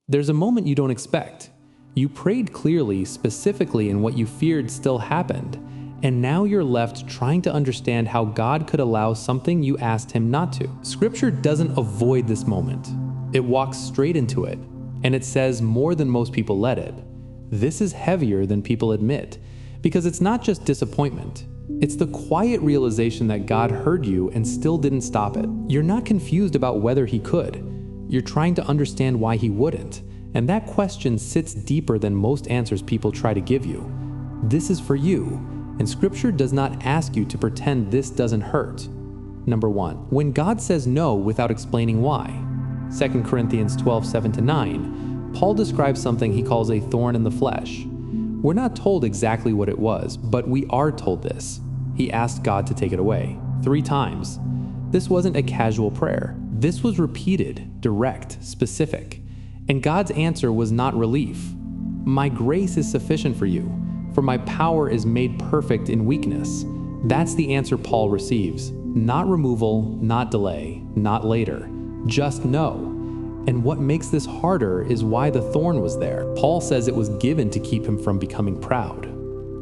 There's a moment you don't expect. You prayed clearly, specifically, and what you feared still happened. And now you're left trying to understand how God could allow something you asked him not to. Scripture doesn't avoid this moment. It walks straight into it, and it says more than most people let it. This is heavier than people admit, because it's not just disappointment. It's the quiet realization that God heard you and still didn't stop it. You're not confused about whether he could. You're trying to understand why he wouldn't, and that question sits deeper than most answers people try to give you. This is for you. And Scripture does not ask you to pretend this doesn't hurt. Number 1, when God says no without explaining why. 2 Corinthians 12:7-9, Paul describes something he calls a thorn in the flesh. We're not told exactly what it was, but we are told this. He asked God to take it away 3 times. This wasn't a casual prayer. This was repeated, direct, specific. And God's answer was not relief. My grace is sufficient for you. For my power is made perfect in weakness. That's the answer Paul receives. Not removal, not delay, not later. Just no. And what makes this harder is why the thorn was there. Paul says it was given to keep him from becoming proud,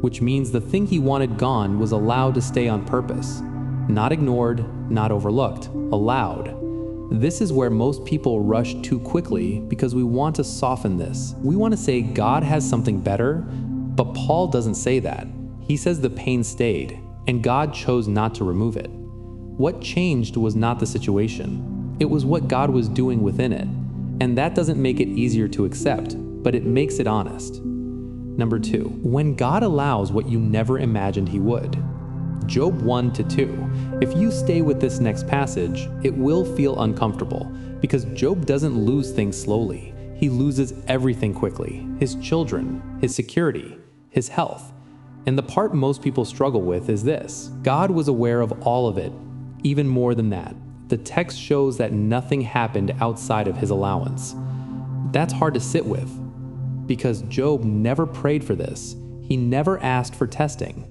which means the thing he wanted gone was allowed to stay on purpose. Not ignored, not overlooked, allowed. This is where most people rush too quickly because we want to soften this. We want to say God has something better, but Paul doesn't say that. He says the pain stayed, and God chose not to remove it. What changed was not the situation. It was what God was doing within it. And that doesn't make it easier to accept, but it makes it honest. Number 2, when God allows what you never imagined he would. Job 1-2. If you stay with this next passage, it will feel uncomfortable because Job doesn't lose things slowly. He loses everything quickly: his children, his security, his health. And the part most people struggle with is this: God was aware of all of it. Even more than that, the text shows that nothing happened outside of his allowance. That's hard to sit with, because Job never prayed for this. He never asked for testing.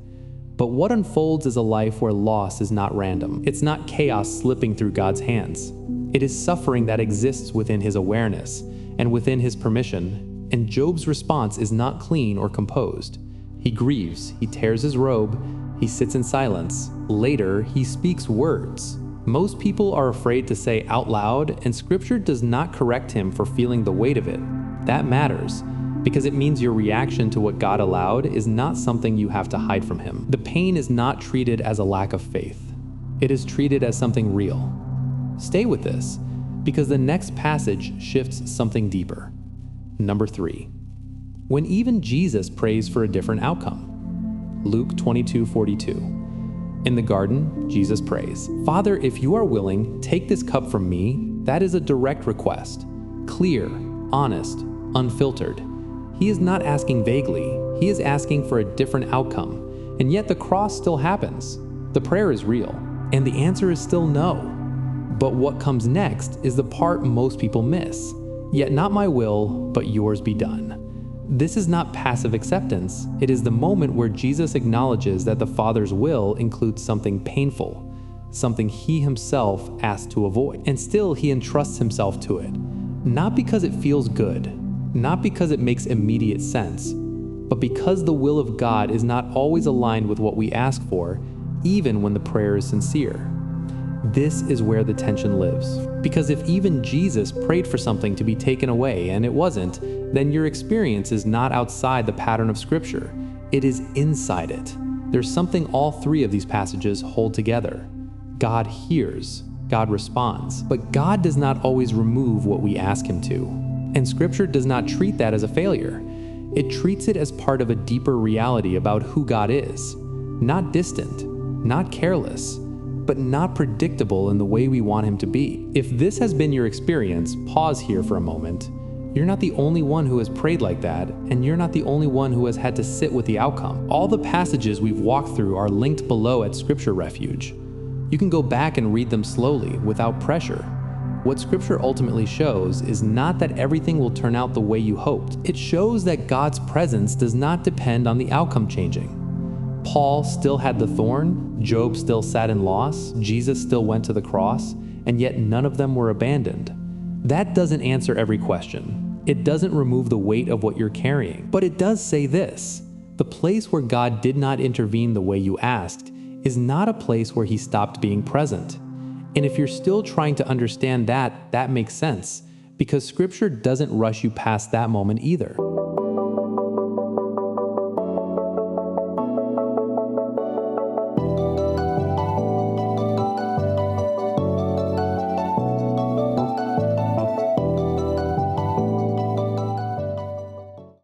But what unfolds is a life where loss is not random. It's not chaos slipping through God's hands. It is suffering that exists within his awareness and within his permission. And Job's response is not clean or composed. He grieves, he tears his robe, he sits in silence. Later, he speaks words. Most people are afraid to say out loud, and Scripture does not correct him for feeling the weight of it. That matters, because it means your reaction to what God allowed is not something you have to hide from him. The pain is not treated as a lack of faith. It is treated as something real. Stay with this, because the next passage shifts something deeper. Number 3, when even Jesus prays for a different outcome. Luke 22:42. In the garden, Jesus prays, "Father, if you are willing, take this cup from me." That is a direct request. Clear, honest, unfiltered. He is not asking vaguely. He is asking for a different outcome. And yet the cross still happens. The prayer is real, and the answer is still no. But what comes next is the part most people miss. Yet not my will, but yours be done. This is not passive acceptance. It is the moment where Jesus acknowledges that the Father's will includes something painful, something he himself asked to avoid. And still he entrusts himself to it. Not because it feels good, not because it makes immediate sense, but because the will of God is not always aligned with what we ask for, even when the prayer is sincere. This is where the tension lives. Because if even Jesus prayed for something to be taken away and it wasn't, then your experience is not outside the pattern of Scripture. It is inside it. There's something all 3 of these passages hold together. God hears, God responds, but God does not always remove what we ask him to. And Scripture does not treat that as a failure. It treats it as part of a deeper reality about who God is. Not distant, not careless, but not predictable in the way we want him to be. If this has been your experience, pause here for a moment. You're not the only one who has prayed like that, and you're not the only one who has had to sit with the outcome. All the passages we've walked through are linked below at Scripture Refuge. You can go back and read them slowly, without pressure. What Scripture ultimately shows is not that everything will turn out the way you hoped. It shows that God's presence does not depend on the outcome changing. Paul still had the thorn, Job still sat in loss, Jesus still went to the cross, and yet none of them were abandoned. That doesn't answer every question, It doesn't remove the weight of what you're carrying. But it does say this: the place where God did not intervene the way you asked is not a place where he stopped being present. And if you're still trying to understand that, that makes sense, because Scripture doesn't rush you past that moment either.